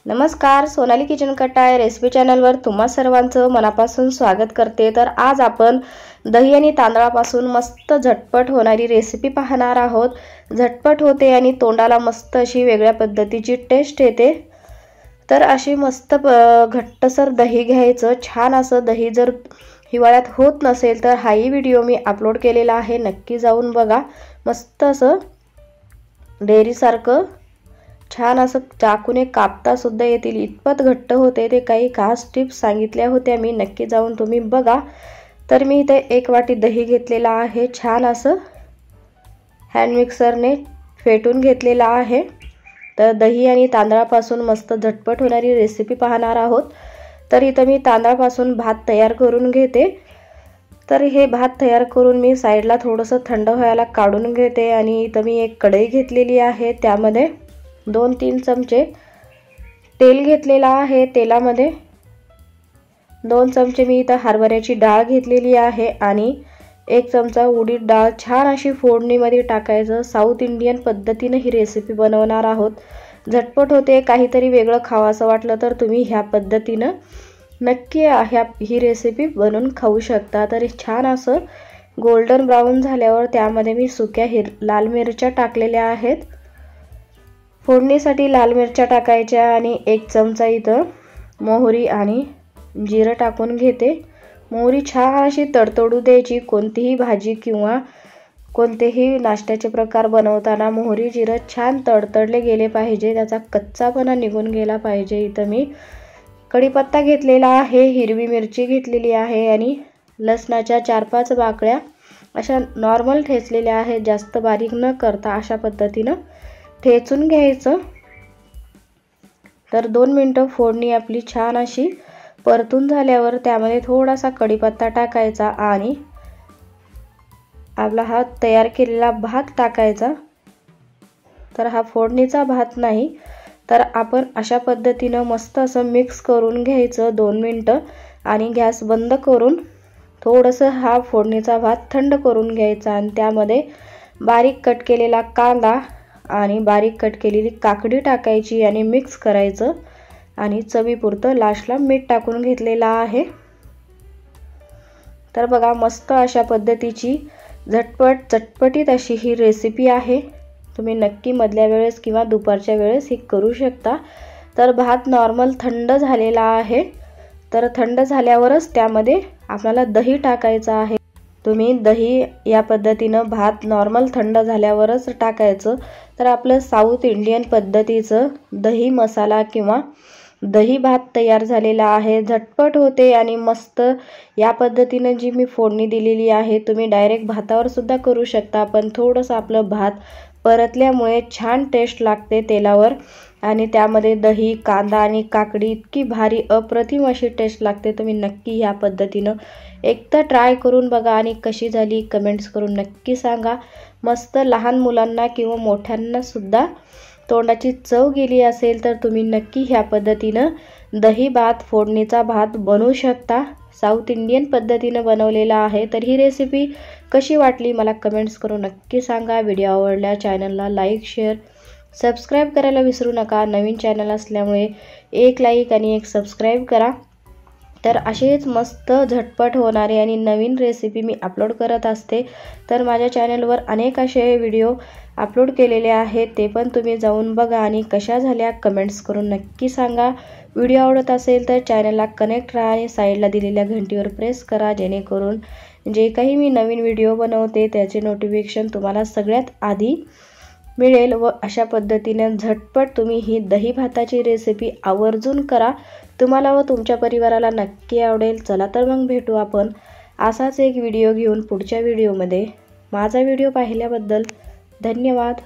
नमस्कार, सोनाली किचन कट्टा या रेसिपी चॅनलवर तुम्हा सर्वांचं मनापासून स्वागत करते। तर आज आपण दही आणि तांदळापासून मस्त झटपट होणारी रेसिपी पाहणार आहोत। झटपट होते आणि तोंडाला मस्त अशी वेगळ्या पद्धतीची टेस्ट येते। तर अशी मस्त घट्टसर दही घ्यायचं। छान असं दही जर हिवाळ्यात होत नसेल तर हाही व्हिडिओ मी अपलोड केलेला आहे, नक्की जाऊन बघा। मस्त असं डेअरी सारखं छान असं चाकूने कापता सुद्धा येतील इतपत घट्ट होते। ते काही खास टिप्स सांगितल्या होत्या मी, नक्की जाऊन तुम्ही बघा। तर मी इथे 1 वाटी दही घेतलेला आहे, छान असं हँड मिक्सरने फेटून घेतलेला आहे। तर दही आणि तांदळापासून मस्त झटपट होणारी रेसिपी पाहणार आहोत। तर इथे मी तांदळापासून भात तयार करून घेते। तर हे भात तयार करून मी साइडला थोडंसं थंड व्हायला काढून घेते। आणि इथे मी एक कढई घेतलेली आहे, त्यामध्ये 2-3 चमचे तेल घेतलेला आहे। तेलामध्ये 2 चमचे मी इथे हरभऱ्याची डाळ घेतलेली आहे आणि 1 चमचा उडीद डाळ छान अशी फोडणीमध्ये टाकायचं। साऊथ इंडियन पद्धतीने ही रेसिपी बनवणार आहोत। झटपट होते, काहीतरी वेगळं खावंसं वाटलं तर तुम्ही ह्या पद्धतीने नक्की ही रेसिपी बनवून खाऊ शकता। तर छान असं गोल्डन ब्राउन झाल्यावर त्यामध्ये मी सुक्या लाल मिरच्या टाकलेल्या आहेत। फोडणीसाठी लाल मिरच्या टाकायच्या आणि 1 चमचा इथं मोहरी आणि जिरं टाकून घेते। मोहरी छान अशी तडतडू द्यायची। कोणतीही भाजी किंवा कोणतेही नाश्त्याचे प्रकार बनवताना मोहरी जिरं छान तडतडले गेले पाहिजे, त्याचा कच्चापणा निघून गेला पाहिजे। इथं मी कढीपत्ता घेतलेला आहे, हिरवी मिरची घेतलेली आहे आणि लसणाच्या 4-5 बाकड्या अशा नॉर्मल ठेचलेल्या आहेत, जास्त बारीक न करता अशा पद्धतीने ठेचून घ्यायचं। तर 2 मिनिटं फोडणी आपली छान अशी परतून झाल्यावर त्यामध्ये थोडासा कढीपत्ता टाकायचा आणि आपला हा तयार केलेला भात टाकायचा। तर हा फोडणीचा भात नाही, तर आपण अशा पद्धतीने मस्त असं मिक्स करून घ्यायचं 2 मिनिटं आणि गॅस बंद करून थोडंसं हा फोडणीचा भात थंड करून घ्यायचा आणि त्यामध्ये बारीक कट केलेला कांदा आणि बारीक कट केलेली काकडी टाकायची आणि मिक्स करायचं आणि चवीपुरतं लास्टला मीठ टाकून घेतलेला आहे। तर बघा मस्त अशा पद्धतीची चटपटीत अशी ही रेसिपी आहे। तुम्ही नक्की मधल्या वेळेस किंवा दुपारच्या वेळेस ही करू शकता। तर भात नॉर्मल थंड झालेला आहे, तर थंड झाल्यावरच त्यामध्ये आपल्याला दही टाकायचं आहे। तुम्ही दही या पद्धतीने भात नॉर्मल थंड झाल्यावरच टाकायचं। तर आपलं साऊथ इंडियन पद्धतीचं दही मसाला किंवा दही भात तयार झालेला आहे। झटपट होते आणि मस्त या पद्धतीने जी मी फोडणी दिलेली आहे, तुम्ही डायरेक्ट भातावर सुद्धा करू शकता, पण थोडंसं आपलं भात परतल्यामुळे छान टेस्ट लागते तेलावर आणि त्यामध्ये दही, कांदा आणि काकडी इतकी भारी अप्रतिम अशी टेस्ट लागते। तुम्ही नक्की ह्या पद्धतीने एकदा ट्राय करून बघा आणि कशी झाली कमेंट्स करून नक्की सांगा। मस्त लहान मुलांना किंवा मोठ्यांना सुद्धा तोंडाची चव गेली असेल तर तुम्ही नक्की ह्या पद्धतीने दही भात, फोडणीचा भात बनवू शकता। साऊथ इंडियन पद्धतीने बनवलेला आहे। तर ही रेसिपी कशी वाटली मला कमेंट्स करून नक्की सांगा। व्हिडिओ आवडला चॅनलला लाईक, शेअर, सबस्क्राईब करायला विसरू नका। नवीन चॅनल असल्यामुळे 1 लाईक आणि 1 सबस्क्राईब करा। तर असेच मस्त झटपट होणारे आणि नवीन रेसिपी मी अपलोड करत असते। तर माझ्या चॅनलवर अनेक असे व्हिडिओ अपलोड केलेले आहेत, ते पण तुम्ही जाऊन बघा आणि कशा झाल्या कमेंट्स करून नक्की सांगा। व्हिडिओ आवडत असेल तर चॅनलला कनेक्ट राहा आणि साईडला दिलेल्या घंटीवर प्रेस करा, जेणेकरून जे काही मी नवीन व्हिडिओ बनवते त्याचे नोटिफिकेशन तुम्हाला सगळ्यात आधी मिळेल। व अशा पद्धतीने झटपट तुम्ही ही दही भाताची रेसिपी आवर्जून करा, तुम्हाला व तुमच्या परिवाराला नक्की आवडेल। चला तर मग भेटू आपण असाच एक व्हिडिओ घेऊन पुढच्या व्हिडिओमध्ये। माझा व्हिडिओ पाहिल्याबद्दल धन्यवाद।